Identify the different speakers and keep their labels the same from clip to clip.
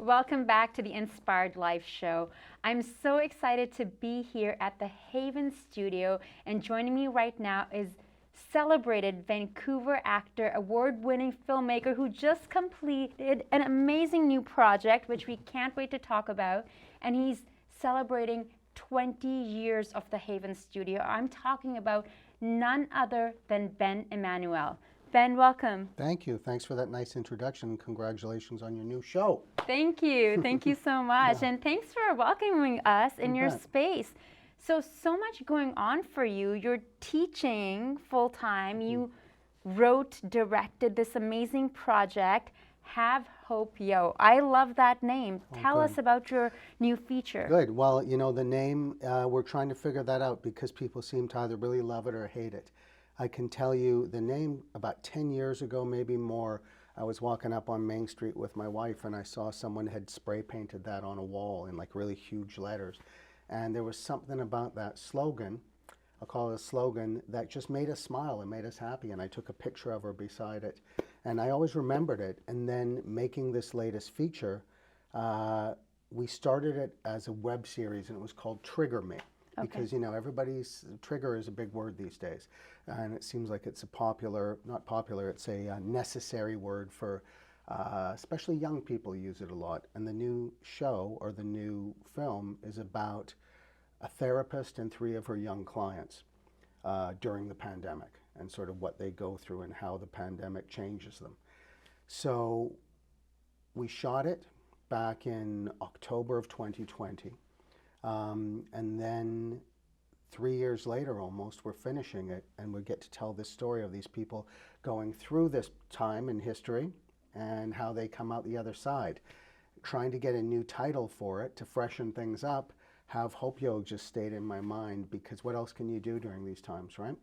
Speaker 1: Welcome back to the Inspired Life Show. I'm so excited to be here at the Haven Studio, and joining me right now is celebrated Vancouver actor, award-winning filmmaker who just completed an amazing new project, which we can't wait to talk about, and he's celebrating 20 years of the Haven Studio. I'm talking about none other than Ben Immanuel. Ben, welcome.
Speaker 2: Thank you. Thanks for that nice introduction. Congratulations on your new show.
Speaker 1: Thank you. Thank you so much.
Speaker 2: Yeah.
Speaker 1: And thanks for welcoming us in
Speaker 2: You
Speaker 1: your
Speaker 2: bet.
Speaker 1: space. So much going on for you. You're teaching full time. You wrote, directed this amazing project, Have Hope Yo. I love that name. Tell us about your new feature.
Speaker 2: Good. Well, you know, the name, we're trying to figure that out because people seem to either really love it or hate it. I can tell you the name about 10 years ago, maybe more, I was walking up on Main Street with my wife and I saw someone had spray painted that on a wall in like really huge letters. And there was something about that slogan, I'll call it a slogan, that just made us smile and made us happy. And I took a picture of her beside it. And I always remembered it. And then making this latest feature, we started it as a web series and it was called Trigger Me. Because, you know, everybody's trigger is a big word these days. And it seems like it's a popular, not popular, it's a necessary word for, especially young people use it a lot. And the new show or the new film is about a therapist and 3 of her young clients during the pandemic and sort of what they go through and how the pandemic changes them. So we shot it back in October of 2020. And then 3 years later almost, we're finishing it and we get to tell this story of these people going through this time in history and how they come out the other side. Trying to get a new title for it to freshen things up. Have Hope Yo just stayed in my mind because what else can you do during these times, right?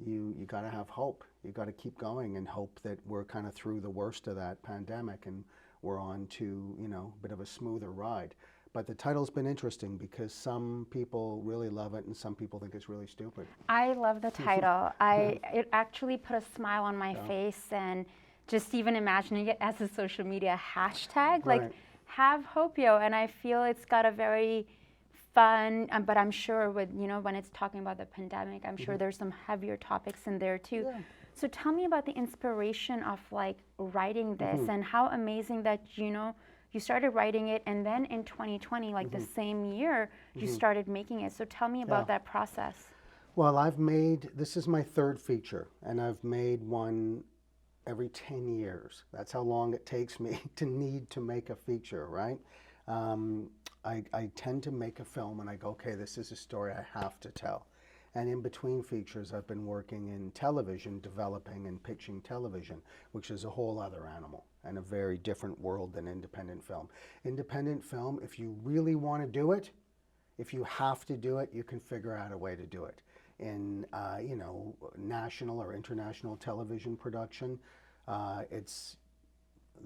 Speaker 2: You got to have hope. You got to keep going and hope that we're kind of through the worst of that pandemic and we're on to, you know, a bit of a smoother ride. But the title's been interesting because some people really love it and some people think it's really stupid.
Speaker 1: I love the title. It actually put a smile on my face, and just even imagining it as a social media hashtag, like Have Hope Yo. And I feel it's got a very fun, but I'm sure with, you know, when it's talking about the pandemic, I'm sure there's some heavier topics in there too. Yeah. So tell me about the inspiration of like writing this and how amazing that, you know, you started writing it and then in 2020, like the same year, you started making it. So tell me about that process.
Speaker 2: Well, this is my 3rd feature and I've made one every 10 years. That's how long it takes me to need to make a feature, right? I tend to make a film and I go, okay, this is a story I have to tell. And in between features, I've been working in television, developing and pitching television, which is a whole other animal and a very different world than independent film. Independent film, if you really want to do it, if you have to do it, you can figure out a way to do it. In you know, national or international television production, it's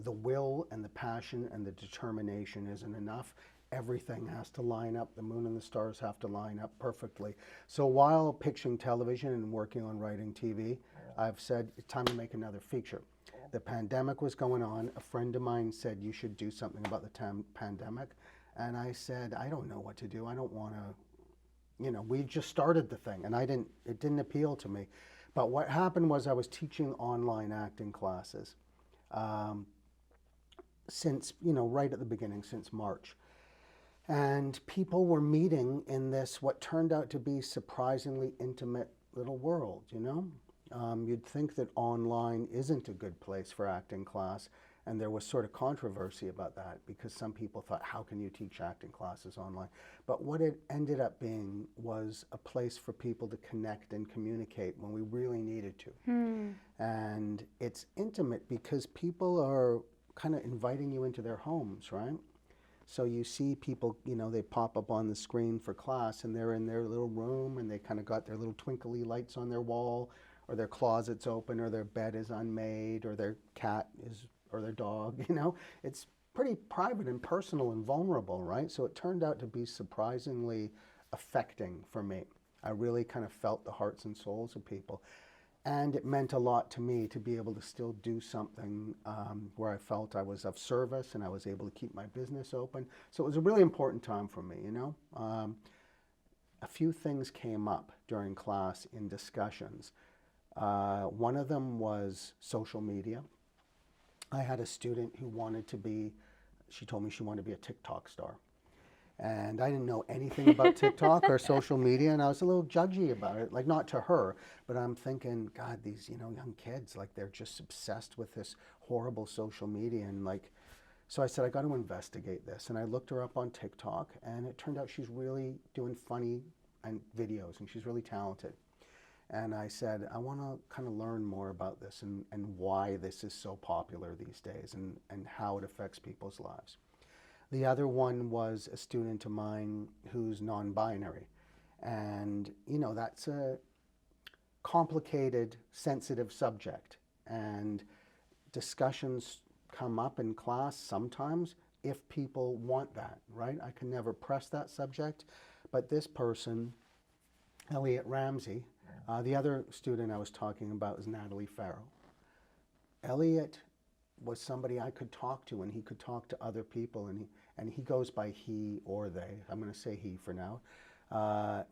Speaker 2: the will and the passion and the determination isn't enough. Everything has to line up. The moon and the stars have to line up perfectly. So while pitching television and working on writing TV, I've said it's time to make another feature. The pandemic was going on. A friend of mine said you should do something about the pandemic. And I said, I don't know what to do. I don't want to, you know, we just started the thing and it didn't appeal to me. But what happened was I was teaching online acting classes since, you know, right at the beginning, since March. And people were meeting in this, what turned out to be surprisingly intimate little world, you know? You'd think that online isn't a good place for acting class, and there was sort of controversy about that because some people thought, how can you teach acting classes online? But what it ended up being was a place for people to connect and communicate when we really needed to. And it's intimate because people are kind of inviting you into their homes, right? So you see people, you know, they pop up on the screen for class and they're in their little room and they kind of got their little twinkly lights on their wall, or their closet's open, or their bed is unmade, or their cat is, or their dog, you know. It's pretty private and personal and vulnerable, right? So it turned out to be surprisingly affecting for me. I really kind of felt the hearts and souls of people. And it meant a lot to me to be able to still do something where I felt I was of service and I was able to keep my business open. So it was a really important time for me, you know. A few things came up during class in discussions. One of them was social media. I had a student who wanted to be, she told me she wanted to be a TikTok star. And I didn't know anything about TikTok or social media, and I was a little judgy about it, like not to her, but I'm thinking, God, these, you know, young kids, like they're just obsessed with this horrible social media, and like, so I said, I got to investigate this, and I looked her up on TikTok, and it turned out she's really doing funny and videos, and she's really talented. And I said, I want to kind of learn more about this and why this is so popular these days and how it affects people's lives. The other one was a student of mine who's non-binary. And, you know, that's a complicated, sensitive subject. And discussions come up in class sometimes if people want that, right? I can never press that subject. But this person, Elliot Ramsey, the other student I was talking about is Natalie Farrell. Elliot was somebody I could talk to, and he could talk to other people, and he goes by he or they. I'm going to say he for now.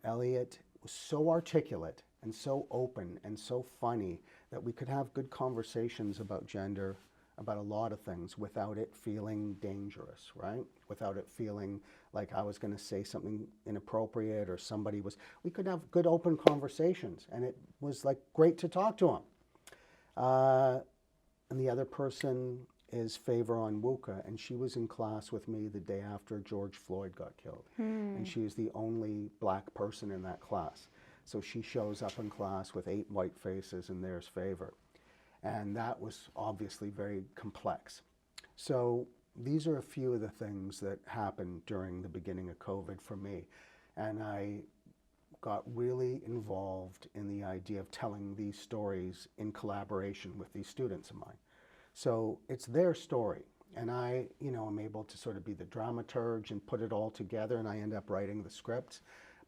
Speaker 2: Elliot was so articulate and so open and so funny that we could have good conversations about gender, about a lot of things without it feeling dangerous, right? Without it feeling like I was going to say something inappropriate or somebody was. We could have good open conversations, and it was like great to talk to him. And the other person is Favor Onwuka, and she was in class with me the day after George Floyd got killed. And she is the only black person in that class. So she shows up in class with 8 white faces, and there's Favor. And that was obviously very complex. So these are a few of the things that happened during the beginning of COVID for me. And I got really involved in the idea of telling these stories in collaboration with these students of mine. So it's their story, and I, you know, I'm able to sort of be the dramaturge and put it all together, and I end up writing the scripts.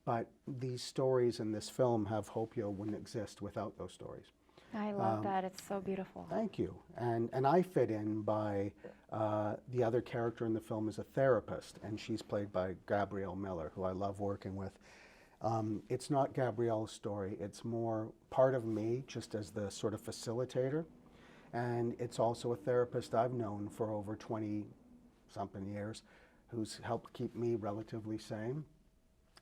Speaker 2: But these stories in this film have Hope Yo wouldn't exist without those stories.
Speaker 1: I love that. It's so beautiful.
Speaker 2: Thank you. And I fit in by, the other character in the film is a therapist, and she's played by Gabrielle Miller, who I love working with. It's not Gabrielle's story. It's more part of me, just as the sort of facilitator. And it's also a therapist I've known for over 20-something years who's helped keep me relatively sane.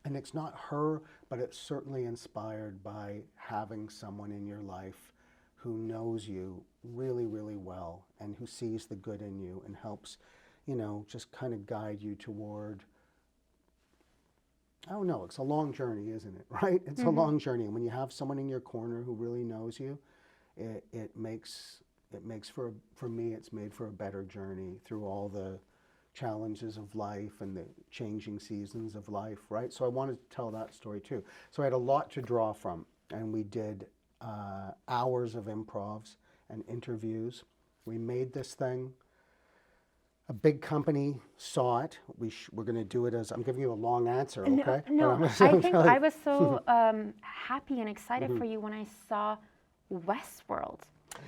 Speaker 2: And it's not her, but it's certainly inspired by having someone in your life who knows you really, really well and who sees the good in you and helps, you know, just kind of guide you toward, I don't know, it's a long journey, isn't it, right? It's a long journey. And when you have someone in your corner who really knows you, it makes for me, it's made for a better journey through all the challenges of life and the changing seasons of life, right? So I wanted to tell that story too. So I had a lot to draw from, and we did hours of improvs and interviews. We made this thing. A big company saw it. We're going to do it as, I'm giving you a long answer, okay?
Speaker 1: No, I think I was so happy and excited for you when I saw Westworld.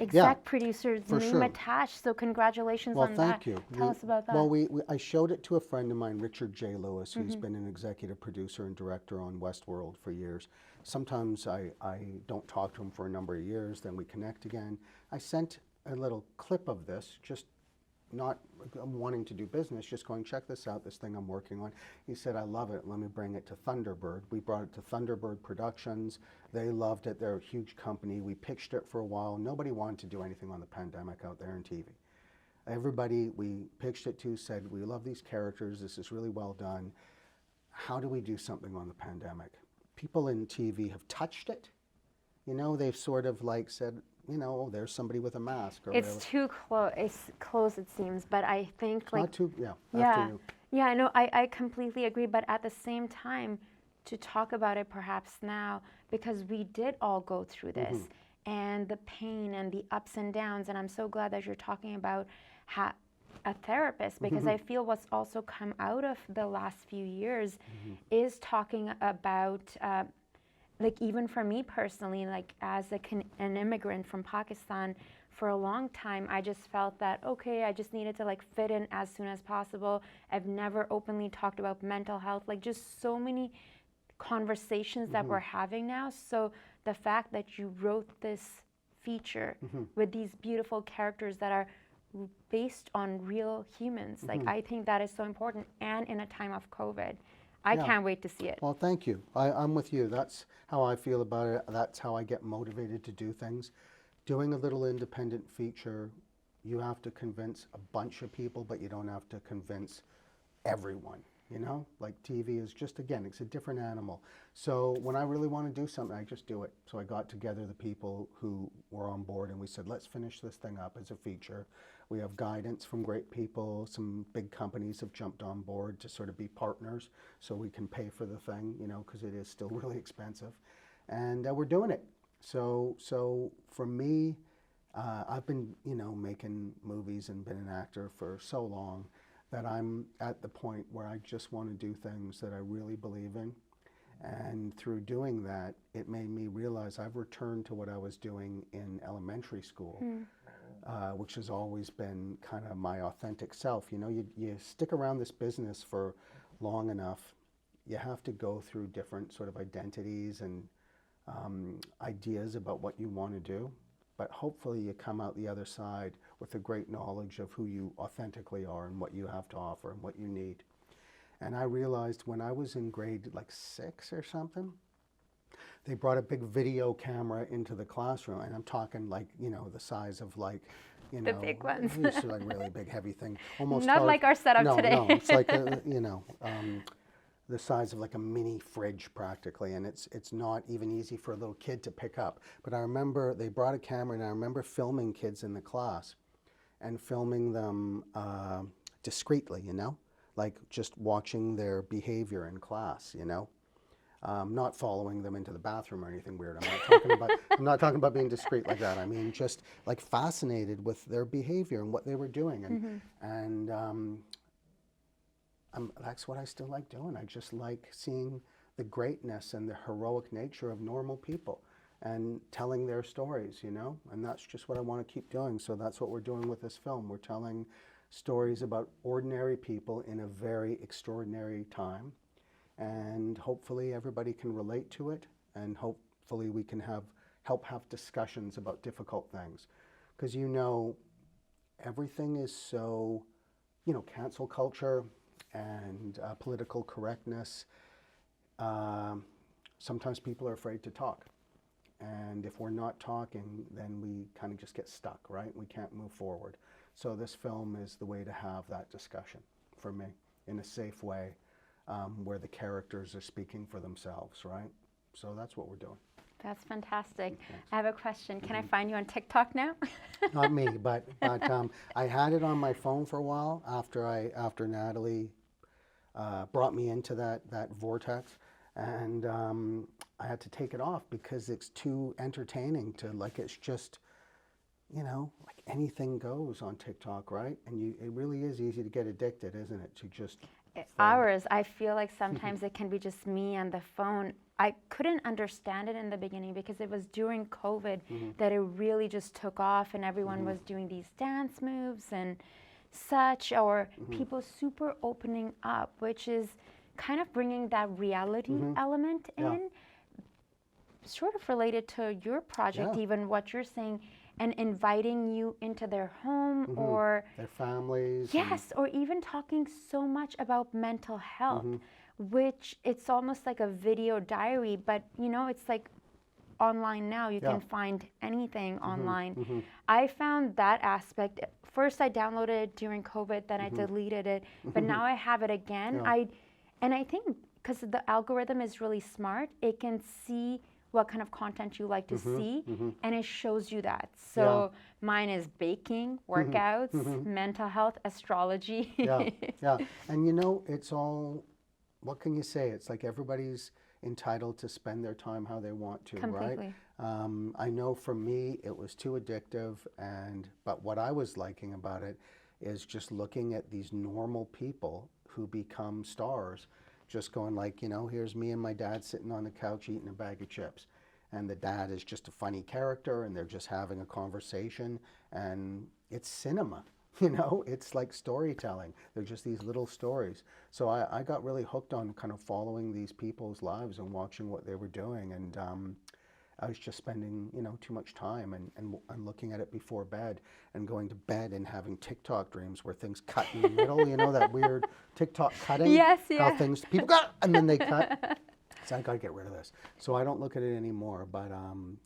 Speaker 1: Exec producer's name attached, so congratulations on that.
Speaker 2: Well, thank you.
Speaker 1: Tell us about that.
Speaker 2: Well, I showed it to a friend of mine, Richard J. Lewis, who's been an executive producer and director on Westworld for years. Sometimes I don't talk to him for a number of years, then we connect again. I sent a little clip of this, just not wanting to do business, just going, check this out, this thing I'm working on. He said, I love it, let me bring it to Thunderbird. We brought it to Thunderbird Productions. They loved it, they're a huge company. We pitched it for a while. Nobody wanted to do anything on the pandemic out there in TV. Everybody we pitched it to said, we love these characters, this is really well done. How do we do something on the pandemic? People in TV have touched it. You know, they've sort of like said, you know, oh, there's somebody with a mask. Or
Speaker 1: it's
Speaker 2: whatever.
Speaker 1: too close. It's close, it seems. But I think
Speaker 2: It's
Speaker 1: like
Speaker 2: not too, yeah.
Speaker 1: yeah,
Speaker 2: You.
Speaker 1: yeah. No, I completely agree. But at the same time, to talk about it perhaps now, because we did all go through this and the pain and the ups and downs. And I'm so glad that you're talking about a therapist, because I feel what's also come out of the last few years is talking about like even for me personally, like as an immigrant from Pakistan, for a long time, I just felt that, okay, I just needed to like fit in as soon as possible. I've never openly talked about mental health, like just so many conversations that we're having now. So the fact that you wrote this feature with these beautiful characters that are based on real humans, like I think that is so important. And in a time of COVID, I can't wait to see it.
Speaker 2: Well, thank you. I'm with you. That's how I feel about it. That's how I get motivated to do things. Doing a little independent feature, you have to convince a bunch of people, but you don't have to convince everyone, you know? Like TV is just, again, it's a different animal. So when I really want to do something, I just do it. So I got together the people who were on board and we said, let's finish this thing up as a feature. We have guidance from great people. Some big companies have jumped on board to sort of be partners so we can pay for the thing, you know, because it is still really expensive. And we're doing it. So for me, I've been, you know, making movies and been an actor for so long that I'm at the point where I just want to do things that I really believe in. And through doing that, it made me realize I've returned to what I was doing in elementary school, which has always been kind of my authentic self. You know, you stick around this business for long enough, you have to go through different sort of identities and ideas about what you want to do, but hopefully you come out the other side with a great knowledge of who you authentically are and what you have to offer and what you need. And I realized when I was in grade like 6 or something, they brought a big video camera into the classroom, and I'm talking like, you know, the size of like, you know,
Speaker 1: The big ones.
Speaker 2: It's like really big, heavy thing. Almost
Speaker 1: Not
Speaker 2: hard.
Speaker 1: like our setup today.
Speaker 2: No, it's like a, you know, the size of like a mini fridge practically, and it's not even easy for a little kid to pick up. But I remember they brought a camera, and I remember filming kids in the class and filming them discreetly, you know, like just watching their behavior in class, you know. Not following them into the bathroom or anything weird. I'm not talking about being discreet like that. I mean, just like fascinated with their behavior and what they were doing, and that's what I still like doing. I just like seeing the greatness and the heroic nature of normal people and telling their stories, you know? And that's just what I want to keep doing. So that's what we're doing with this film. We're telling stories about ordinary people in a very extraordinary time. And hopefully everybody can relate to it. And hopefully we can help have discussions about difficult things. Because, you know, everything is so, you know, cancel culture and political correctness, sometimes people are afraid to talk. And if we're not talking, then we kind of just get stuck, right? We can't move forward. So this film is the way to have that discussion for me in a safe way, where the characters are speaking for themselves, right? So that's what we're doing.
Speaker 1: That's fantastic. I have a question. Can I find you on TikTok now?
Speaker 2: Not me, but I had it on my phone for a while after Natalie brought me into that vortex, and I had to take it off because it's too entertaining to, like, it's just, you know, like anything goes on TikTok, right? And it really is easy to get addicted, isn't it? To just
Speaker 1: Hours. I feel like sometimes it can be just me and the phone. I couldn't understand it in the beginning because it was during COVID that it really just took off, and everyone was doing these dance moves and such, or people super opening up, which is kind of bringing that reality element in, sort of related to your project, even what you're saying, and inviting you into their home or
Speaker 2: their families.
Speaker 1: Yes, or even talking so much about mental health, which it's almost like a video diary, but you know, it's like online now. You can find anything online. I found that aspect. First, I downloaded it during COVID, then I deleted it, but now I have it again. And I think because the algorithm is really smart, it can see what kind of content you like to see, and it shows you that. So mine is baking, workouts, mental health, astrology.
Speaker 2: And you know, it's all, what can you say? It's like everybody's entitled to spend their time how they want to,
Speaker 1: Completely.
Speaker 2: right? I know for me, it was too addictive, but what I was liking about it is just looking at these normal people who become stars just going like, you know, here's me and my dad sitting on the couch eating a bag of chips. And the dad is just a funny character, and they're just having a conversation, and it's cinema. You know, it's like storytelling. They're just these little stories. So I got really hooked on kind of following these people's lives and watching what they were doing. And I was just spending, you know, too much time and looking at it before bed and going to bed and having TikTok dreams where things cut in the middle, you know, that weird TikTok cutting.
Speaker 1: Yes,
Speaker 2: How
Speaker 1: yeah.
Speaker 2: things, people got, and then they cut. So I got to get rid of this. So I don't look at it anymore, but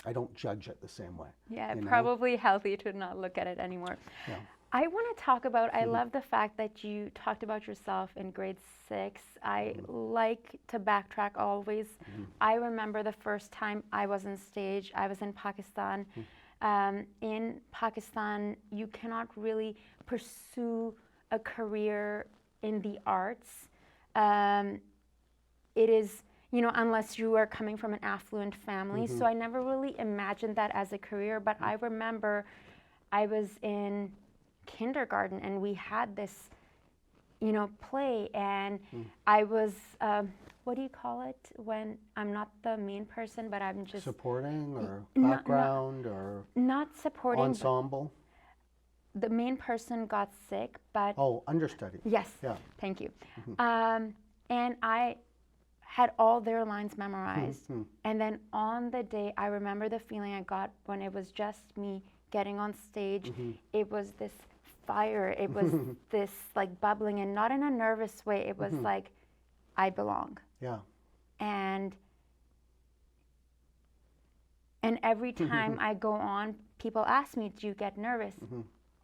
Speaker 2: I don't judge it the same way.
Speaker 1: Yeah,
Speaker 2: you know?
Speaker 1: probably healthy to not look at it anymore.
Speaker 2: Yeah.
Speaker 1: I want to talk about, I love the fact that you talked about yourself in grade 6. I like to backtrack always. I remember the first time I was on stage, I was in Pakistan. In Pakistan, you cannot really pursue a career in the arts. It is, you know, unless you are coming from an affluent family. So I never really imagined that as a career, but I remember I was in kindergarten and we had this, you know, play, and I was, what do you call it when I'm not the main person, but I'm just
Speaker 2: Supporting or
Speaker 1: No,
Speaker 2: background or
Speaker 1: not supporting.
Speaker 2: ensemble?
Speaker 1: The main person got sick, but
Speaker 2: Oh, understudy.
Speaker 1: yes,
Speaker 2: Yeah.
Speaker 1: thank you. And I had all their lines memorized. And then on the day, I remember the feeling I got when it was just me getting on stage. It was this fire. It was this like bubbling, and not in a nervous way. It was like, I belong.
Speaker 2: Yeah.
Speaker 1: And every time I go on, people ask me, do you get nervous?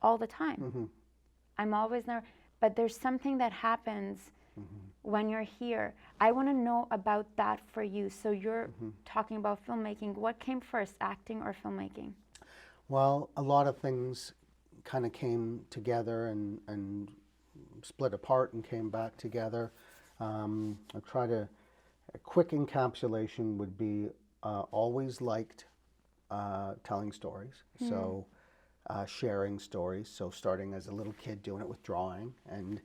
Speaker 1: All the time. I'm always nervous. But there's something that happens when you're here. I want to know about that for you. So you're talking about filmmaking. What came first, acting or filmmaking?
Speaker 2: Well, a lot of things kind of came together and split apart and came back together. I try to, a quick encapsulation would be always liked telling stories. So sharing stories. So starting as a little kid doing it with drawing and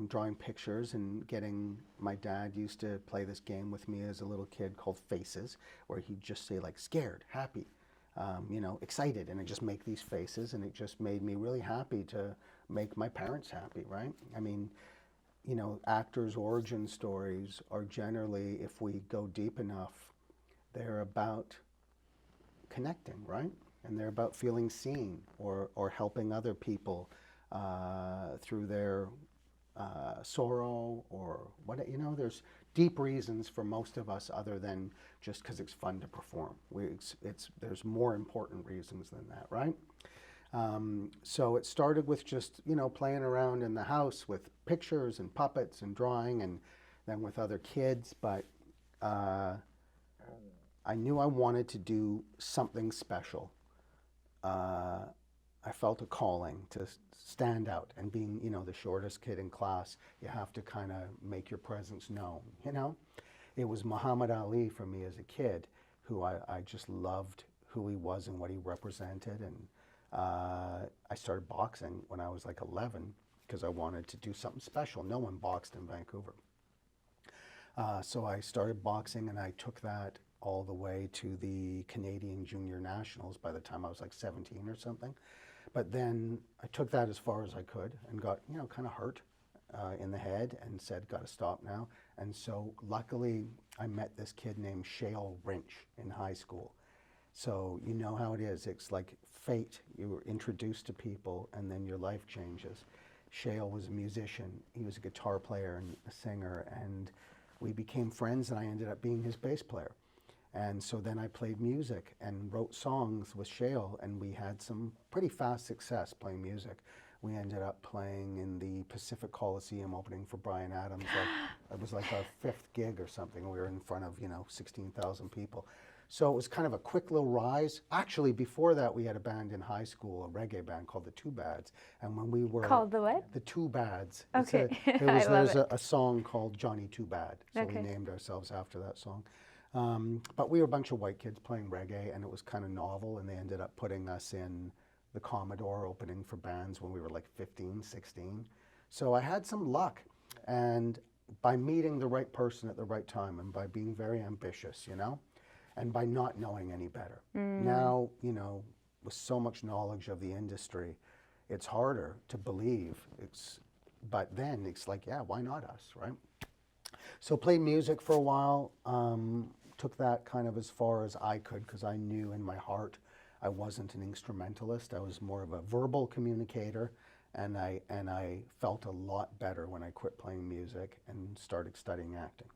Speaker 2: drawing pictures and getting, my dad used to play this game with me as a little kid called Faces, where he'd just say like scared, happy, you know, excited, and I'd just make these faces, and it just made me really happy to make my parents happy, right? I mean, you know, actors' origin stories are generally, if we go deep enough, they're about connecting, right? And they're about feeling seen or helping other people through their sorrow or what, you know, there's deep reasons for most of us other than just because it's fun to perform. There's more important reasons than that, right? So it started with just, you know, playing around in the house with pictures and puppets and drawing, and then with other kids, but I knew I wanted to do something special. I felt a calling to stand out, and being, you know, the shortest kid in class, you have to kind of make your presence known, you know? It was Muhammad Ali for me as a kid, who I just loved who he was and what he represented, and I started boxing when I was like 11 because I wanted to do something special. No one boxed in Vancouver. So I started boxing, and I took that all the way to the Canadian Junior Nationals by the time I was like 17 or something. But then I took that as far as I could and got, you know, kind of hurt in the head and said, got to stop now. And so luckily I met this kid named Shale Wrench in high school. So you know how it is. It's like fate. You were introduced to people and then your life changes. Shale was a musician. He was a guitar player and a singer, and we became friends, and I ended up being his bass player. And so then I played music and wrote songs with Shale, and we had some pretty fast success playing music. We ended up playing in the Pacific Coliseum opening for Bryan Adams. It was like our 5th gig or something. We were in front of, you know, 16,000 people. So it was kind of a quick little rise. Actually, before that, we had a band in high school, a reggae band called the Two Bads. And when we were...
Speaker 1: Called the what?
Speaker 2: The Two Bads.
Speaker 1: Okay,
Speaker 2: There's a song called Johnny Too Bad. So
Speaker 1: Okay.
Speaker 2: we named ourselves after that song. But we were a bunch of white kids playing reggae, and it was kind of novel, and they ended up putting us in the Commodore opening for bands when we were like 15, 16. So I had some luck, and by meeting the right person at the right time and by being very ambitious, you know, and by not knowing any better. Now, you know, with so much knowledge of the industry, it's harder to believe. But then it's like, yeah, why not us, right? So played music for a while, took that kind of as far as I could because I knew in my heart I wasn't an instrumentalist. I was more of a verbal communicator, and I felt a lot better when I quit playing music and started studying acting.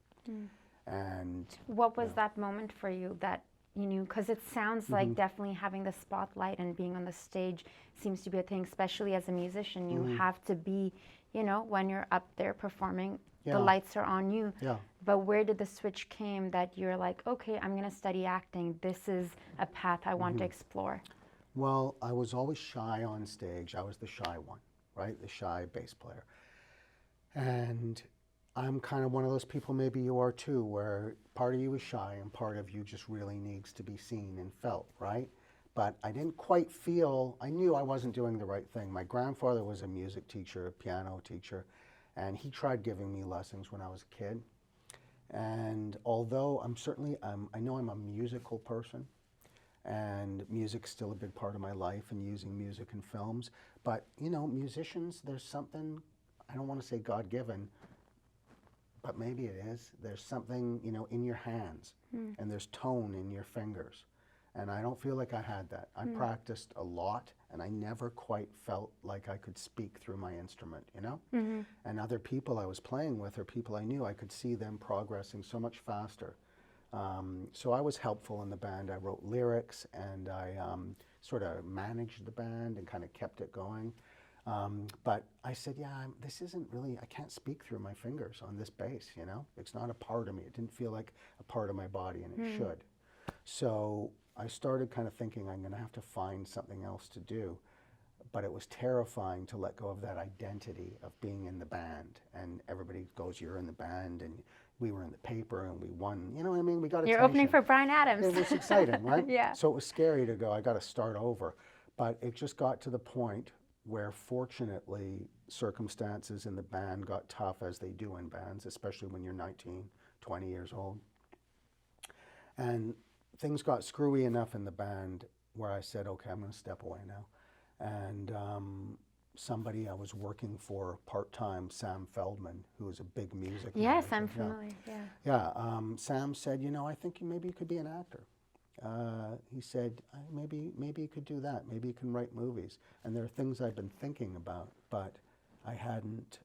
Speaker 2: And
Speaker 1: what was that moment for you that you knew? Because it sounds like definitely having the spotlight and being on the stage seems to be a thing, especially as a musician. You have to be, you know, when you're up there performing, the lights are on you. But where did the switch came that you're like, okay, I'm going to study acting. This is a path I want to explore?
Speaker 2: Well, I was always shy on stage. I was the shy one, right? The shy bass player. And I'm kind of one of those people, maybe you are too, where part of you is shy and part of you just really needs to be seen and felt, right? But I didn't quite feel, I knew I wasn't doing the right thing. My grandfather was a music teacher, a piano teacher, and he tried giving me lessons when I was a kid. And although I know I'm a musical person, and music's still a big part of my life and using music in films, but you know, musicians, there's something, I don't want to say God-given, but maybe it is. There's something, you know, in your hands, and there's tone in your fingers. And I don't feel like I had that. I practiced a lot, and I never quite felt like I could speak through my instrument, you know? And other people I was playing with or people I knew, I could see them progressing so much faster. So I was helpful in the band. I wrote lyrics, and I sort of managed the band and kind of kept it going. But I said, yeah, this isn't really, I can't speak through my fingers on this bass, you know? It's not a part of me. It didn't feel like a part of my body, and it should. So I started kind of thinking I'm going to have to find something else to do. But it was terrifying to let go of that identity of being in the band. And everybody goes, you're in the band, and we were in the paper, and we won. You know what I mean? We got attention.
Speaker 1: You're opening for Bryan Adams.
Speaker 2: It was exciting, right?
Speaker 1: Yeah.
Speaker 2: So it was scary to go, I got to start over. But it just got to the point where fortunately circumstances in the band got tough, as they do in bands, especially when you're 19, 20 years old. And things got screwy enough in the band where I said, okay, I'm going to step away now. And somebody I was working for part-time, Sam Feldman, who was a big music
Speaker 1: Yes,
Speaker 2: manager.
Speaker 1: I'm familiar,
Speaker 2: Sam said, you know, I think maybe you could be an actor. He said, maybe you could do that. Maybe you can write movies. And there are things I've been thinking about, but I hadn't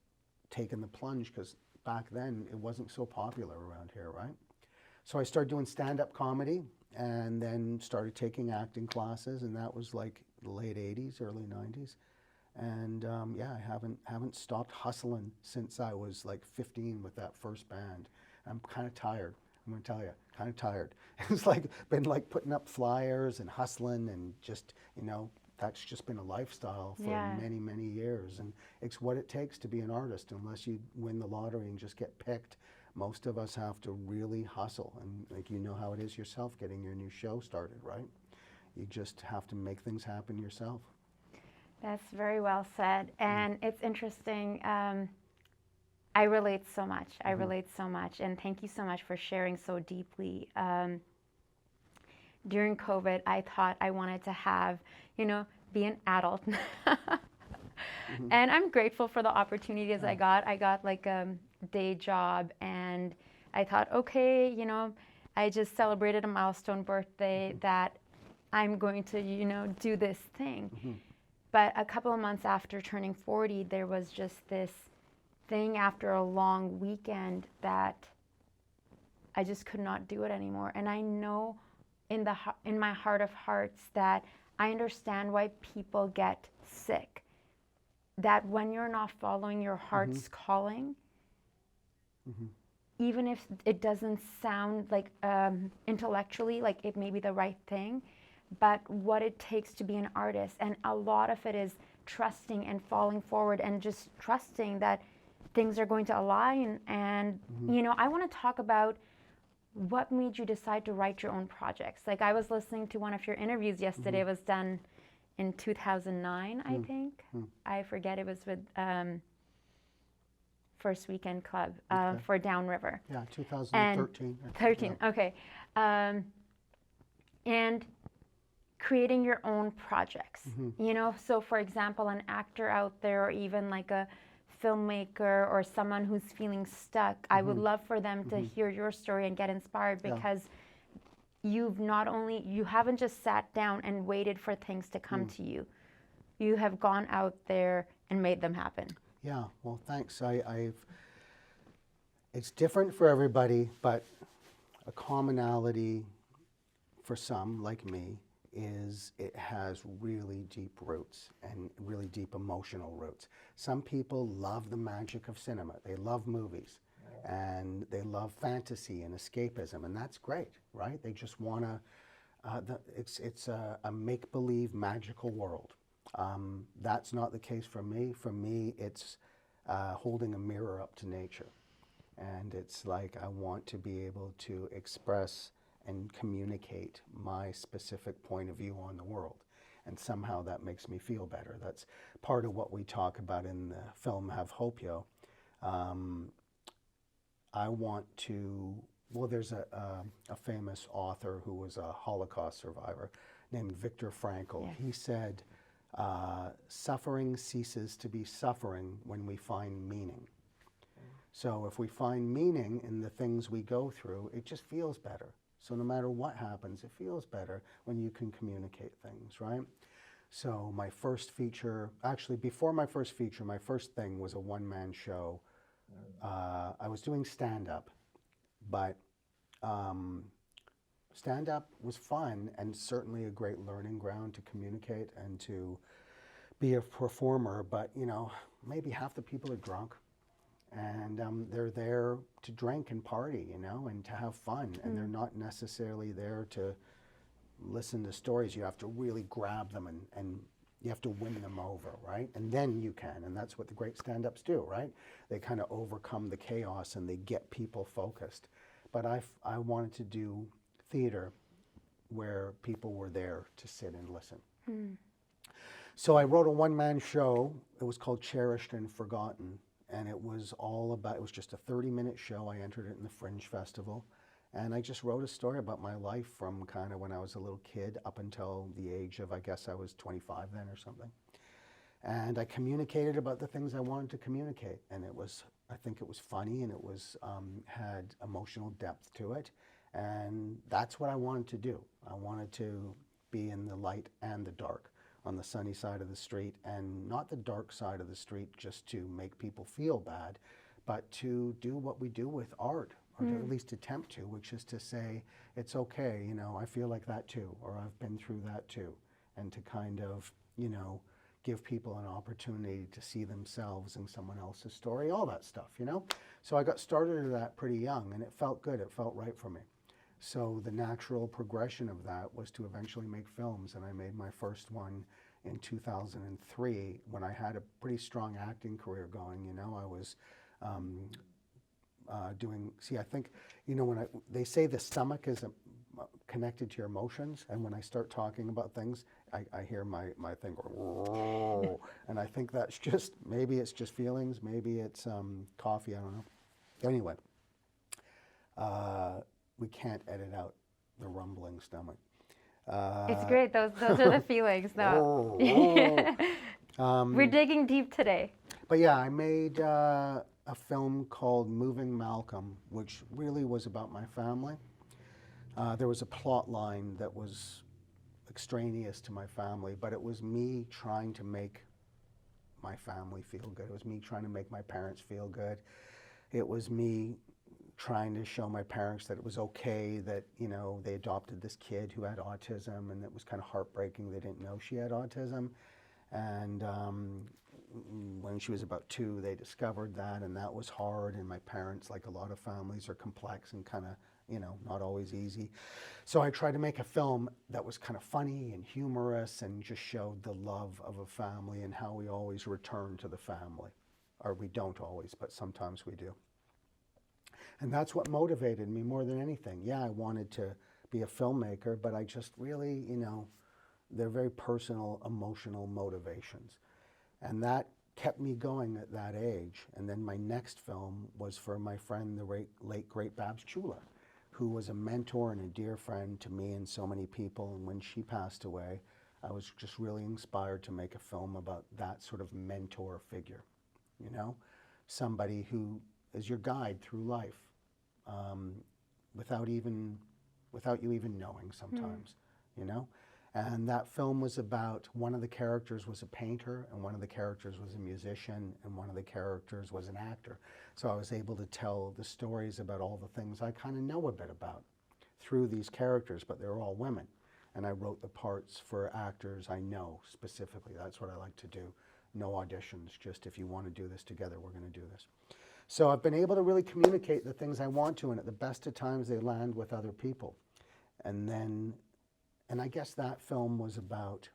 Speaker 2: taken the plunge because back then it wasn't so popular around here, right? So I started doing stand-up comedy and then started taking acting classes, and that was like the late 80s, early 90s. And yeah, I haven't stopped hustling since I was like 15 with that first band. I'm kind of tired. I'm going to tell you, kind of tired. It's like been like putting up flyers and hustling and just, you know, that's just been a lifestyle for many, many years. And it's what it takes to be an artist. Unless you win the lottery and just get picked, most of us have to really hustle. And like, you know how it is yourself getting your new show started, right? You just have to make things happen yourself.
Speaker 1: That's very well said. And it's interesting. I relate so much. I relate so much. And thank you so much for sharing so deeply. During COVID, I thought I wanted to have, you know, be an adult. And I'm grateful for the opportunities I got. I got like a day job, and I thought, okay, you know, I just celebrated a milestone birthday that I'm going to, you know, do this thing. But a couple of months after turning 40, there was just this thing after a long weekend that I just could not do it anymore. And I know in my heart of hearts that I understand why people get sick. That when you're not following your heart's calling, even if it doesn't sound like intellectually like it may be the right thing, but what it takes to be an artist, and a lot of it is trusting and falling forward and just trusting that things are going to align. And you know, I want to talk about what made you decide to write your own projects. Like, I was listening to one of your interviews yesterday. It was done in 2009, I think. I forget, it was with first weekend club for Downriver.
Speaker 2: Yeah,
Speaker 1: And
Speaker 2: 2013.
Speaker 1: 13, okay. And creating your own projects, you know? So for example, an actor out there, or even like a filmmaker or someone who's feeling stuck, I would love for them to hear your story and get inspired, because you haven't just sat down and waited for things to come to you. You have gone out there and made them happen.
Speaker 2: Yeah, well, thanks. It's different for everybody, but a commonality for some, like me, is it has really deep roots and really deep emotional roots. Some people love the magic of cinema. They love movies and they love fantasy and escapism, and that's great, right? They just want to, it's a make-believe magical world. That's not the case for me. For me, it's holding a mirror up to nature. And it's like I want to be able to express and communicate my specific point of view on the world. And somehow that makes me feel better. That's part of what we talk about in the film Have Hope, Yo. I want to, well, there's a famous author who was a Holocaust survivor named Viktor Frankl.
Speaker 1: Yeah.
Speaker 2: He said, suffering ceases to be suffering when we find meaning. So if we find meaning in the things we go through, it just feels better. So no matter what happens, it feels better when you can communicate things, right? So my first feature, actually before my first feature, my first thing was a one-man show. I was doing stand-up, but stand-up was fun and certainly a great learning ground to communicate and to be a performer, but you know, maybe half the people are drunk. And they're there to drink and party, you know, and to have fun. And they're not necessarily there to listen to stories. You have to really grab them and you have to win them over, right? And then you can. And that's what the great stand-ups do, right? They kind of overcome the chaos and they get people focused. But I wanted to do theater where people were there to sit and listen. So I wrote a one-man show. It was called Cherished and Forgotten. And it was all about, it was just a 30-minute show. I entered it in the Fringe Festival. And I just wrote a story about my life from kind of when I was a little kid up until the age of, I guess I was 25 then or something. And I communicated about the things I wanted to communicate. And it was, I think it was funny, and it was, had emotional depth to it. And that's what I wanted to do. I wanted to be in the light and the dark, on the sunny side of the street, and not the dark side of the street just to make people feel bad, but to do what we do with art, or to at least attempt to, which is to say, it's okay, you know, I feel like that too, or I've been through that too, and to kind of, you know, give people an opportunity to see themselves in someone else's story, all that stuff, you know? So I got started at that pretty young, and it felt good, it felt right for me. So the natural progression of that was to eventually make films, and I made my first one in 2003 when I had a pretty strong acting career going. You know, I was doing, see, I think, you know, when they say the stomach is connected to your emotions, and when I start talking about things, I hear my thing go, and I think that's just, maybe it's just feelings, maybe it's coffee, I don't know. Anyway, we can't edit out the rumbling stomach.
Speaker 1: It's great. Those are the feelings, though. We're digging deep today.
Speaker 2: But yeah, I made a film called Moving Malcolm, which really was about my family. There was a plot line that was extraneous to my family, but it was me trying to make my family feel good. It was me trying to make my parents feel good. It was me trying to show my parents that it was okay that, you know, they adopted this kid who had autism, and it was kind of heartbreaking they didn't know she had autism. And when she was about 2, they discovered that, and that was hard. And my parents, like a lot of families, are complex and kind of, you know, not always easy. So I tried to make a film that was kind of funny and humorous and just showed the love of a family and how we always return to the family. Or we don't always, but sometimes we do. And that's what motivated me more than anything. Yeah, I wanted to be a filmmaker, but I just really, you know, they're very personal, emotional motivations. And that kept me going at that age. And then my next film was for my friend, the late great Babs Chula, who was a mentor and a dear friend to me and so many people. And when she passed away, I was just really inspired to make a film about that sort of mentor figure, you know, somebody who is your guide through life, without you even knowing sometimes, you know. And that film was about, one of the characters was a painter, and one of the characters was a musician, and one of the characters was an actor. So I was able to tell the stories about all the things I kind of know a bit about through these characters, but they're all women. And I wrote the parts for actors I know specifically. That's what I like to do. No auditions, just if you want to do this together, we're going to do this. So I've been able to really communicate the things I want to, and at the best of times they land with other people. And I guess that film was about,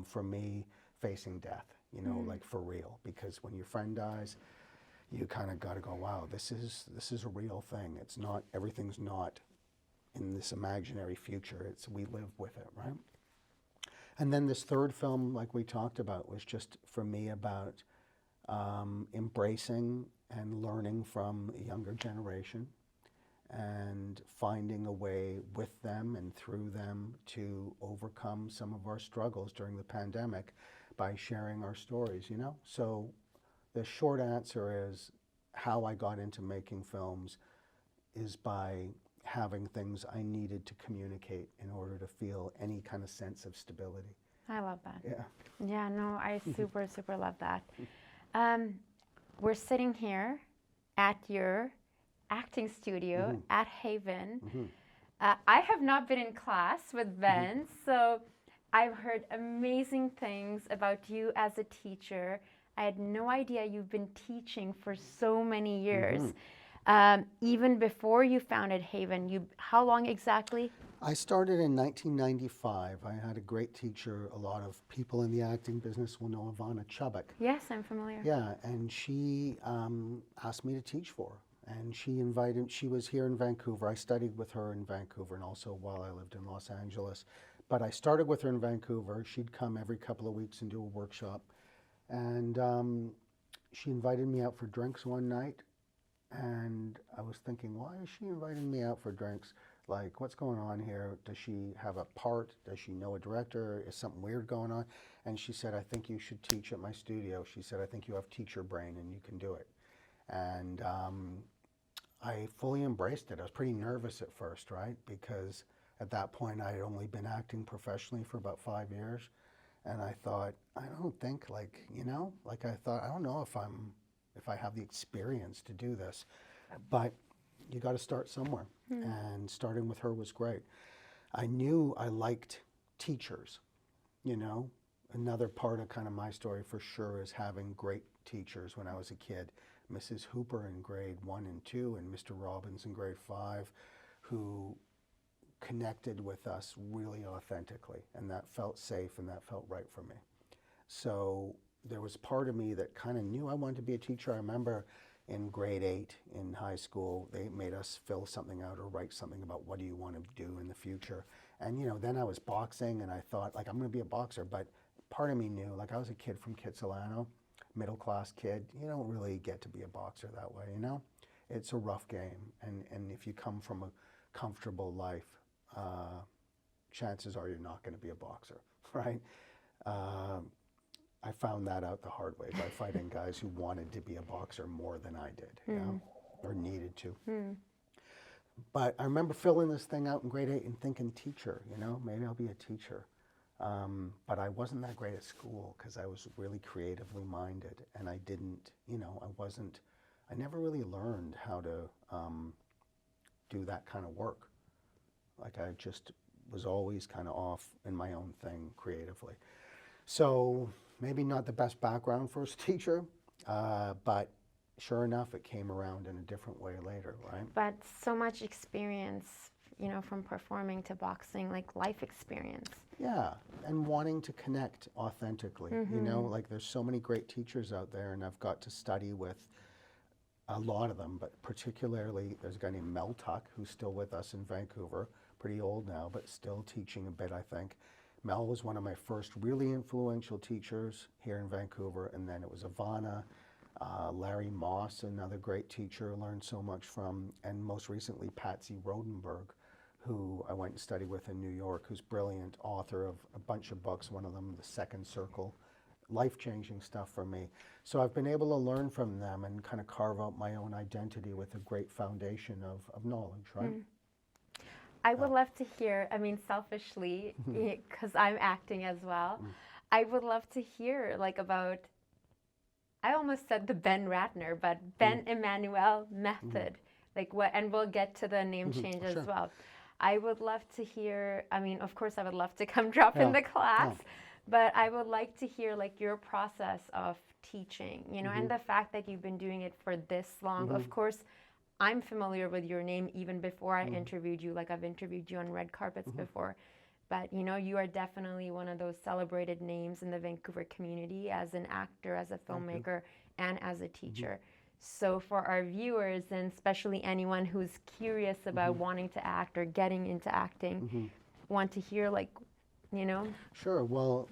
Speaker 2: for me, facing death, you know, like for real. Because when your friend dies, you kind of got to go, wow, this is a real thing. It's not, everything's not in this imaginary future. It's, we live with it, right? And then this third film, like we talked about, was just for me about embracing and learning from a younger generation and finding a way with them and through them to overcome some of our struggles during the pandemic by sharing our stories, you know? So the short answer is, how I got into making films is by having things I needed to communicate in order to feel any kind of sense of stability.
Speaker 1: I love that.
Speaker 2: Yeah.
Speaker 1: Yeah, no, I super, super love that. We're sitting here at your acting studio at Haven. I have not been in class with Ben, so I've heard amazing things about you as a teacher. I had no idea you've been teaching for so many years. Even before you founded Haven, how long exactly?
Speaker 2: I started in 1995. I had a great teacher. A lot of people in the acting business will know Ivana Chubbuck.
Speaker 1: Yes, I'm familiar.
Speaker 2: Yeah, and she asked me to teach for her. And she was here in Vancouver. I studied with her in Vancouver and also while I lived in Los Angeles. But I started with her in Vancouver. She'd come every couple of weeks and do a workshop. And she invited me out for drinks one night. And I was thinking, why is she inviting me out for drinks? Like, what's going on here? Does she have a part? Does she know a director? Is something weird going on? And she said, I think you should teach at my studio. She said, I think you have teacher brain and you can do it. And I fully embraced it. I was pretty nervous at first, right? Because at that point I had only been acting professionally for about 5 years. And I thought, I don't think I don't know if I have the experience to do this, but you got to start somewhere. And starting with her was great. I knew I liked teachers, you know. Another part of kind of my story for sure is having great teachers when I was a kid. Mrs. Hooper in grade 1 and 2 and Mr. Robbins in grade 5, who connected with us really authentically, and that felt safe and that felt right for me. So there was part of me that kind of knew I wanted to be a teacher. I remember in grade 8 in high school, they made us fill something out or write something about what do you want to do in the future. And you know, then I was boxing and I thought, like, I'm going to be a boxer, but part of me knew, like, I was a kid from Kitsilano, middle class kid. You don't really get to be a boxer that way, you know? It's a rough game. And if you come from a comfortable life, chances are you're not going to be a boxer, right? I found that out the hard way by fighting guys who wanted to be a boxer more than I did, you know, or needed to. But I remember filling this thing out in grade 8 and thinking, teacher, you know, maybe I'll be a teacher. But I wasn't that great at school because I was really creatively minded, and I didn't, you know, I never really learned how to do that kind of work. Like, I just was always kind of off in my own thing creatively. So maybe not the best background for a teacher, but sure enough, it came around in a different way later, right?
Speaker 1: But so much experience, you know, from performing to boxing, like life experience.
Speaker 2: Yeah, and wanting to connect authentically, you know, like there's so many great teachers out there, and I've got to study with a lot of them, but particularly there's a guy named Mel Tuck who's still with us in Vancouver, pretty old now, but still teaching a bit, I think. Mel was one of my first really influential teachers here in Vancouver, and then it was Ivana, Larry Moss, another great teacher, learned so much from, and most recently Patsy Rodenberg, who I went and studied with in New York, who's brilliant, author of a bunch of books, one of them, The Second Circle, life-changing stuff for me. So I've been able to learn from them and kind of carve out my own identity with a great foundation of knowledge, right?
Speaker 1: I would love to hear, I mean, selfishly, because I'm acting as well, I would love to hear like about, I almost said the Ben Ratner, but Ben Immanuel method. Like what, and we'll get to the name change as well. I would love to hear, I mean, of course I would love to come drop in the class, but I would like to hear like your process of teaching, you know, and the fact that you've been doing it for this long. Of course, I'm familiar with your name even before I interviewed you, like I've interviewed you on red carpets before. But you know, you are definitely one of those celebrated names in the Vancouver community as an actor, as a filmmaker, and as a teacher. So for our viewers, and especially anyone who's curious about wanting to act or getting into acting, want to hear like, you know?
Speaker 2: Sure. Well,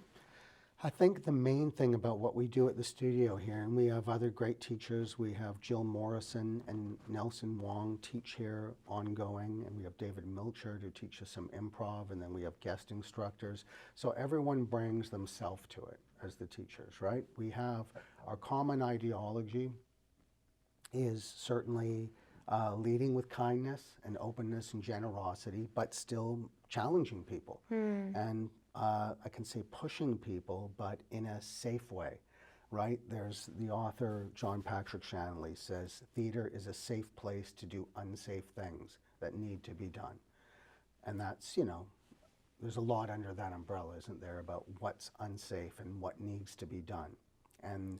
Speaker 2: I think the main thing about what we do at the studio here, and we have other great teachers, we have Jill Morrison and Nelson Wong teach here ongoing, and we have David Milchard who teaches some improv, and then we have guest instructors. So everyone brings themselves to it as the teachers, right? We have our common ideology is certainly leading with kindness and openness and generosity, but still challenging people. And I can say pushing people, but in a safe way, right? There's the author, John Patrick Shanley, says, theater is a safe place to do unsafe things that need to be done. And that's, you know, there's a lot under that umbrella, isn't there, about what's unsafe and what needs to be done. And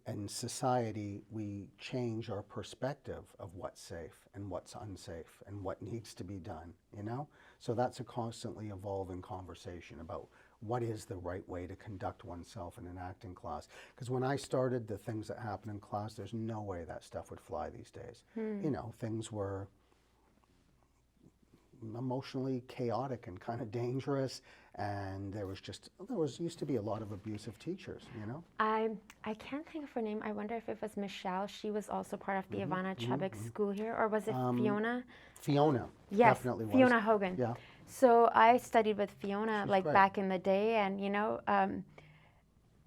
Speaker 2: in society, we change our perspective of what's safe and what's unsafe and what needs to be done, you know? So that's a constantly evolving conversation about what is the right way to conduct oneself in an acting class. Because when I started, the things that happen in class, there's no way that stuff would fly these days. You know, things were emotionally chaotic and kind of dangerous, and there used to be a lot of abusive teachers, you know?
Speaker 1: I can't think of her name. I wonder if it was Michelle. She was also part of the Ivana Chubbuck school here, or was it Fiona?
Speaker 2: Fiona,
Speaker 1: yes,
Speaker 2: definitely was.
Speaker 1: Fiona Hogan.
Speaker 2: Yeah.
Speaker 1: So I studied with Fiona like
Speaker 2: great.
Speaker 1: back in the day, and you know,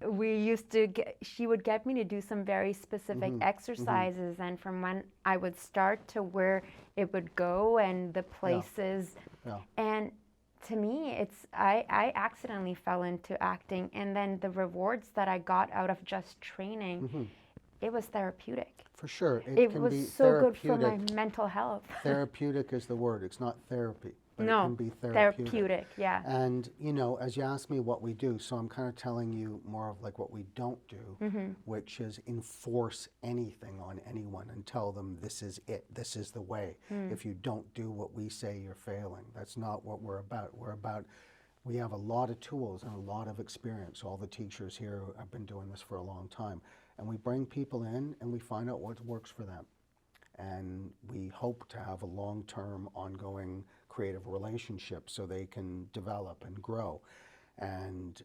Speaker 1: we used to she would get me to do some very specific exercises, and from when I would start to where it would go and the places. And to me, I accidentally fell into acting, and then the rewards that I got out of just training, it was therapeutic.
Speaker 2: For sure.
Speaker 1: It was so good for my mental health.
Speaker 2: Therapeutic is the word. It's not therapy, but
Speaker 1: no,
Speaker 2: it can be therapeutic.
Speaker 1: Yeah.
Speaker 2: And, you know, as you ask me what we do, so I'm kind of telling you more of like what we don't do, which is enforce anything on anyone and tell them this is it, this is the way. If you don't do what we say, you're failing. That's not what we're about. We have a lot of tools and a lot of experience. All the teachers here have been doing this for a long time. And we bring people in and we find out what works for them. And we hope to have a long-term, ongoing creative relationship so they can develop and grow. And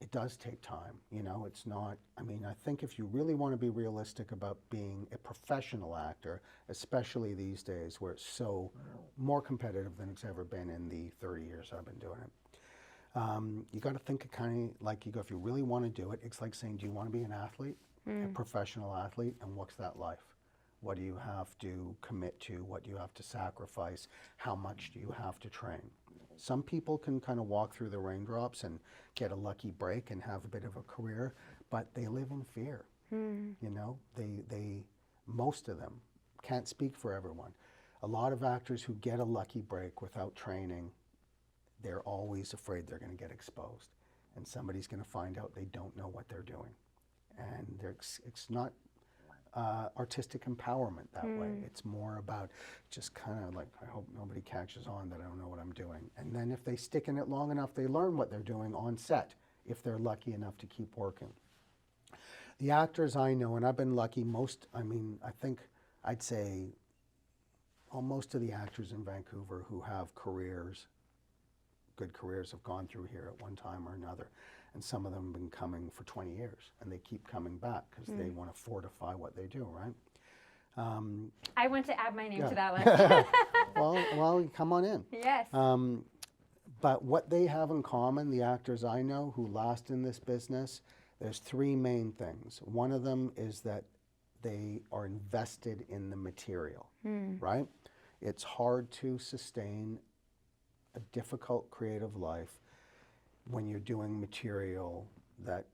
Speaker 2: it does take time, you know, it's not, I mean, I think if you really want to be realistic about being a professional actor, especially these days where it's so more competitive than it's ever been in the 30 years I've been doing it. You got to think kind of like if you really want to do it, it's like saying, do you want to be an athlete, a professional athlete, and what's that life? What do you have to commit to? What do you have to sacrifice? How much do you have to train? Some people can kind of walk through the raindrops and get a lucky break and have a bit of a career, but they live in fear. You know, most of them, can't speak for everyone. A lot of actors who get a lucky break without training, they're always afraid they're going to get exposed and somebody's going to find out they don't know what they're doing. And it's not artistic empowerment that way. It's more about just kind of like, I hope nobody catches on that I don't know what I'm doing. And then if they stick in it long enough, they learn what they're doing on set, if they're lucky enough to keep working. The actors I know, and I've been lucky, I think I'd say most of the actors in Vancouver who have careers good careers have gone through here at one time or another. And some of them have been coming for 20 years, and they keep coming back because they want to fortify what they do, right?
Speaker 1: I want to add my name
Speaker 2: Yeah.
Speaker 1: to that list.
Speaker 2: Well, come on in.
Speaker 1: Yes.
Speaker 2: But what they have in common, the actors I know who last in this business, there's three main things. One of them is that they are invested in the material, right? It's hard to sustain a difficult creative life when you're doing material that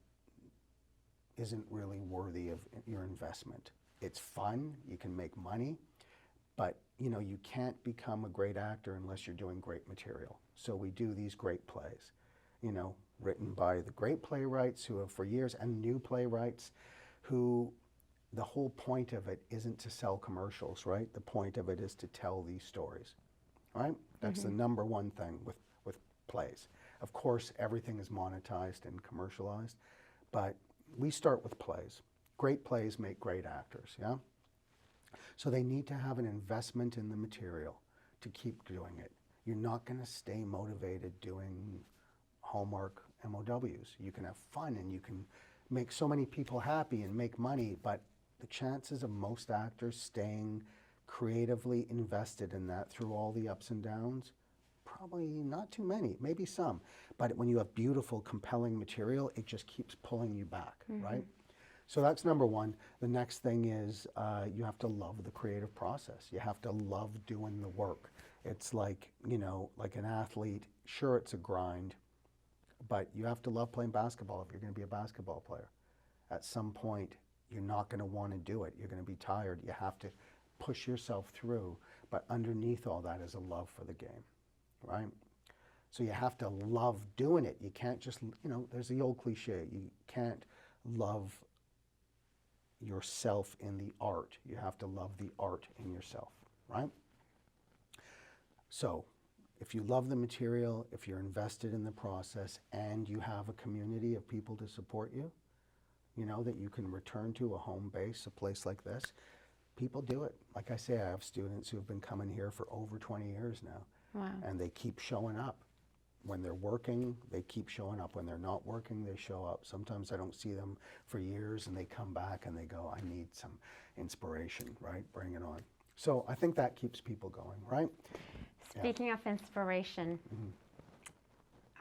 Speaker 2: isn't really worthy of your investment. It's fun, you can make money, but you can't become a great actor unless you're doing great material. So we do these great plays, written by the great playwrights who have for years, and new playwrights who the whole point of it isn't to sell commercials, right? The point of it is to tell these stories, right? That's the number one thing with plays. Of course, everything is monetized and commercialized, but we start with plays. Great plays make great actors, yeah? So they need to have an investment in the material to keep doing it. You're not going to stay motivated doing Hallmark MOWs. You can have fun and you can make so many people happy and make money, but the chances of most actors staying creatively invested in that through all the ups and downs, probably not too many, maybe some. But when you have beautiful, compelling material, it just keeps pulling you back, right? So that's number one. The next thing is you have to love the creative process. You have to love doing the work. It's like, like an athlete, sure, it's a grind, but you have to love playing basketball if you're going to be a basketball player. At some point, you're not going to want to do it. You're going to be tired. You have to push yourself through, but underneath all that is a love for the game, right? So you have to love doing it. You can't just, there's the old cliche, you can't love yourself in the art. You have to love the art in yourself, right? So if you love the material, if you're invested in the process, and you have a community of people to support you, that you can return to, a home base, a place like this, people do it. Like I say, I have students who have been coming here for over 20 years now.
Speaker 1: Wow.
Speaker 2: And they keep showing up. When they're working, they keep showing up. When they're not working, they show up. Sometimes I don't see them for years, and they come back and they go, I need some inspiration, right? Bring it on. So I think that keeps people going, right?
Speaker 1: Speaking of inspiration,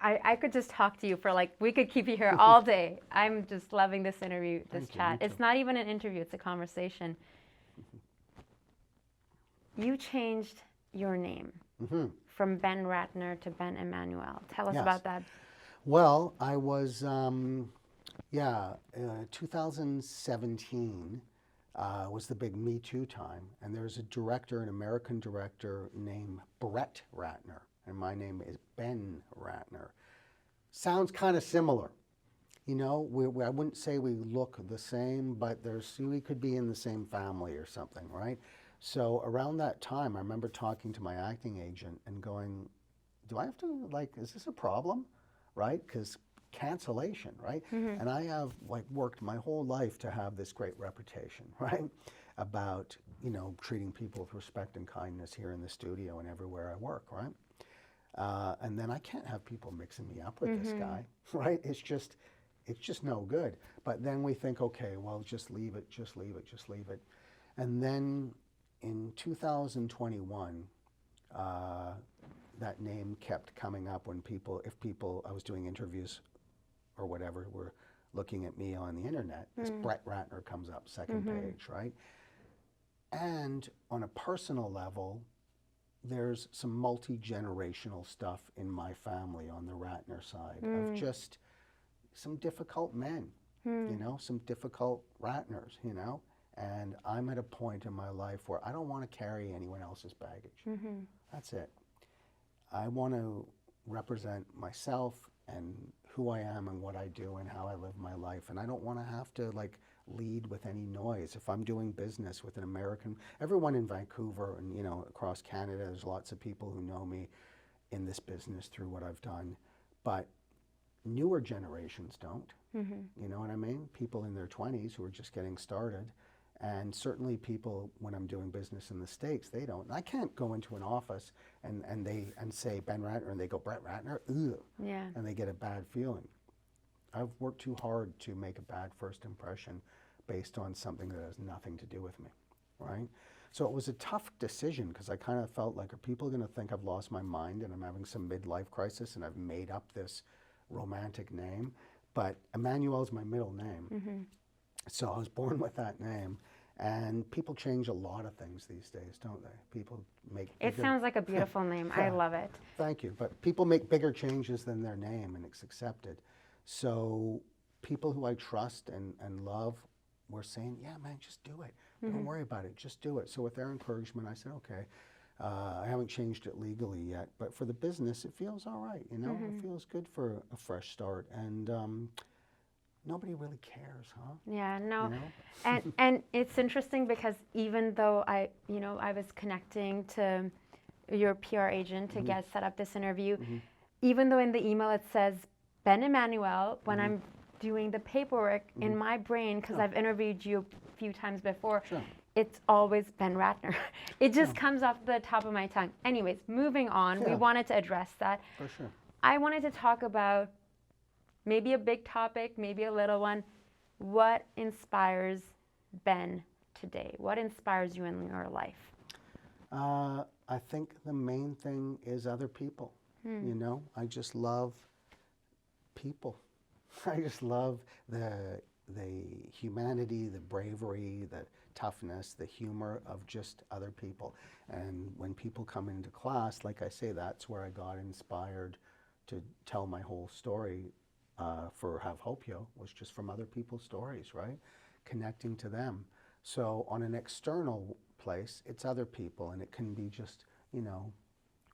Speaker 1: I could just talk to you for we could keep you here all day. I'm just loving this interview, this chat. It's not even an interview, it's a conversation. You changed your name from Ben Ratner to Ben Immanuel. Tell us about that.
Speaker 2: Well, I was, 2017 was the big Me Too time, and there's a director, an American director named Brett Ratner, and my name is Ben Ratner. Sounds kind of similar. I wouldn't say we look the same, but we could be in the same family or something, right? So around that time, I remember talking to my acting agent and going, do I have to, is this a problem, right? Because cancellation, right? And I have worked my whole life to have this great reputation, right? About, treating people with respect and kindness here in the studio and everywhere I work, right? And then I can't have people mixing me up with this guy, right? It's just no good. But then we think, okay, well, just leave it. And then in 2021, that name kept coming up when I was doing interviews or whatever, were looking at me on the internet, this Brett Ratner comes up, second page, right? And on a personal level, there's some multi-generational stuff in my family on the Ratner side of just some difficult men, some difficult Ratners, and I'm at a point in my life where I don't want to carry anyone else's baggage. That's it. I want to represent myself and who I am and what I do and how I live my life, and I don't want to have to lead with any noise. If I'm doing business with an American, everyone in Vancouver and across Canada, there's lots of people who know me in this business through what I've done, but newer generations don't. You know what I mean? People in their 20s who are just getting started, And certainly people, when I'm doing business in the States, they don't. I can't go into an office and say Ben Ratner, and they go, Brett Ratner, ugh,
Speaker 1: Yeah.
Speaker 2: and they get a bad feeling. I've worked too hard to make a bad first impression based on something that has nothing to do with me, right? So it was a tough decision because I kind of felt like, are people going to think I've lost my mind and I'm having some midlife crisis and I've made up this romantic name? But Immanuel is my middle name. So I was born with that name, and people change a lot of things these days, don't they? People make
Speaker 1: It
Speaker 2: bigger,
Speaker 1: sounds like a beautiful name. I love it.
Speaker 2: thank you, but people make bigger changes than their name, and it's accepted. So people who I trust and love were saying, yeah, man, just do it. Don't worry about it, just do it. So with their encouragement, I said, okay. I haven't changed it legally yet, but for the business, it feels all right, you know? It feels good for a fresh start, and nobody really cares, huh?
Speaker 1: Yeah, no.
Speaker 2: You know?
Speaker 1: And it's interesting because even though I was connecting to your PR agent to get set up this interview, even though in the email it says Ben Immanuel, when I'm doing the paperwork in my brain, because I've interviewed you a few times before, it's always Ben Ratner. It just comes off the top of my tongue. Anyways, moving on, we wanted to address that.
Speaker 2: For sure.
Speaker 1: I wanted to talk about maybe a big topic, maybe a little one. What inspires Ben today? What inspires you in your life?
Speaker 2: I think the main thing is other people. You know, I just love people. I just love the humanity, the bravery, the toughness, the humor of just other people. And when people come into class, like I say, that's where I got inspired to tell my whole story for Have Hope Yo, was just from other people's stories, right? Connecting to them. So on an external place, it's other people, and it can be just, you know,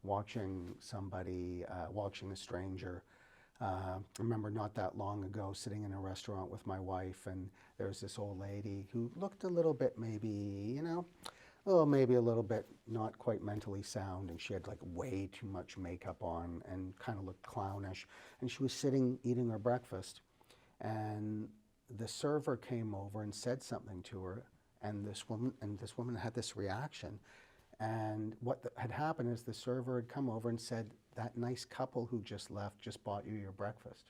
Speaker 2: watching somebody, watching a stranger. I remember not that long ago sitting in a restaurant with my wife, and there was this old lady who looked a little bit maybe, you know, well, maybe a little bit not quite mentally sound, and she had like way too much makeup on and kind of looked clownish. And she was sitting eating her breakfast, and the server came over and said something to her, and this woman had this reaction. And what had happened is the server had come over and said, that nice couple who just left just bought you your breakfast.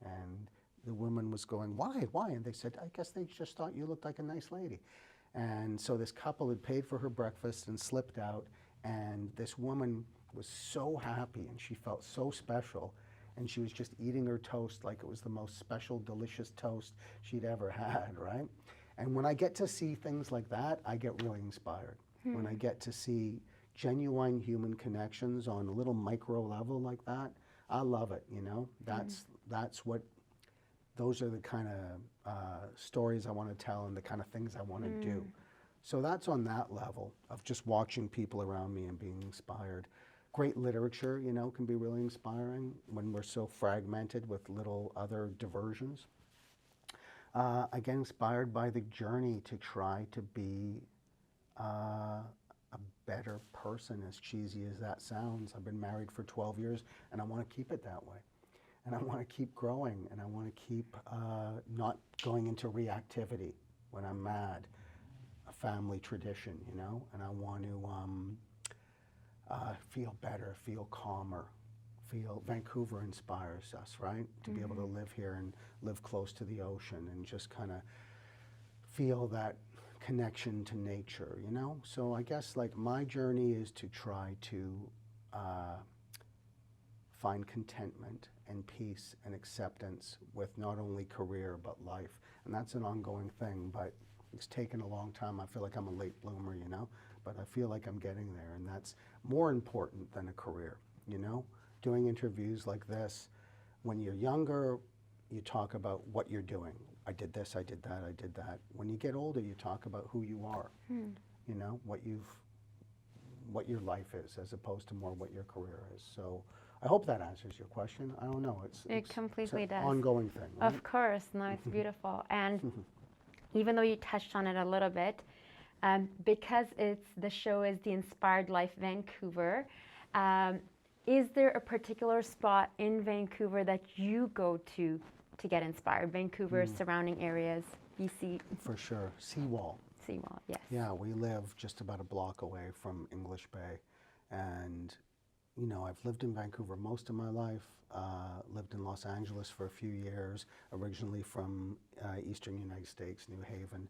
Speaker 2: And the woman was going, why? And they said, I guess they just thought you looked like a nice lady. And so this couple had paid for her breakfast and slipped out, and this woman was so happy and she felt so special, and she was just eating her toast like it was the most special, delicious toast she'd ever had, right? And when I get to see things like that, I get really inspired. When I get to see genuine human connections on a little micro level like that, I love it, you know? That's what, those are the kind of stories I want to tell and the kind of things I want to do. So that's on that level of just watching people around me and being inspired. Great literature, you know, can be really inspiring when we're so fragmented with little other diversions. I get inspired by the journey to try to be a better person, as cheesy as that sounds. I've been married for 12 years, and I want to keep it that way. And I want to keep growing, and I want to keep not going into reactivity when I'm mad, a family tradition, you know, and I want to feel better, feel calmer, Vancouver inspires us, right? To be able to live here and live close to the ocean and just kind of feel that connection to nature, you know? So I guess like my journey is to try to find contentment and peace and acceptance with not only career but life. And that's an ongoing thing, but it's taken a long time. I feel like I'm a late bloomer, you know? But I feel like I'm getting there, and that's more important than a career, you know? Doing interviews like this, when you're younger, you talk about what you're doing. I did this, I did that, I did that. When you get older, you talk about who you are, you know, what your life is, as opposed to more what your career is. So I hope that answers your question. I don't know.
Speaker 1: It completely
Speaker 2: it's an
Speaker 1: does.
Speaker 2: ongoing thing, right?
Speaker 1: Of course, no, it's beautiful. And even though you touched on it a little bit, because the show is the Inspired Life Vancouver, is there a particular spot in Vancouver that you go to get inspired? Vancouver, surrounding areas, BC?
Speaker 2: For sure. Seawall.
Speaker 1: seawall, yes.
Speaker 2: Yeah, we live just about a block away from English Bay, and you know, I've lived in Vancouver most of my life, lived in Los Angeles for a few years, originally from eastern United States, New Haven,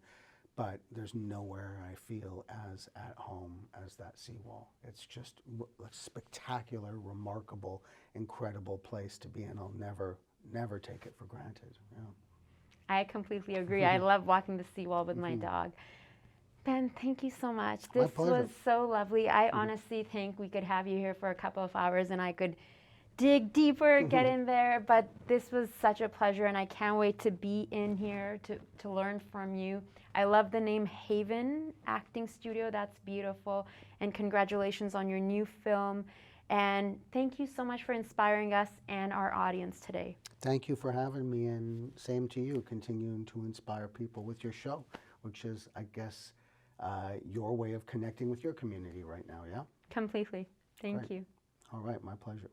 Speaker 2: but there's nowhere I feel as at home as that seawall. It's just a spectacular, remarkable, incredible place to be, and I'll never take it for granted. Yeah.
Speaker 1: I completely agree. I love walking the seawall with my dog. Ben, thank you so much.
Speaker 2: My
Speaker 1: This
Speaker 2: pleasure.
Speaker 1: was so lovely. I honestly think we could have you here for a couple of hours and I could dig deeper, get in there. But this was such a pleasure, and I can't wait to be in here to learn from you. I love the name Haven Acting Studio. That's beautiful. And congratulations on your new film. And thank you so much for inspiring us and our audience today.
Speaker 2: Thank you for having me, and same to you, continuing to inspire people with your show, which is, I guess, your way of connecting with your community right now, yeah?
Speaker 1: Completely. Thank
Speaker 2: Great.
Speaker 1: you.
Speaker 2: All right, my pleasure.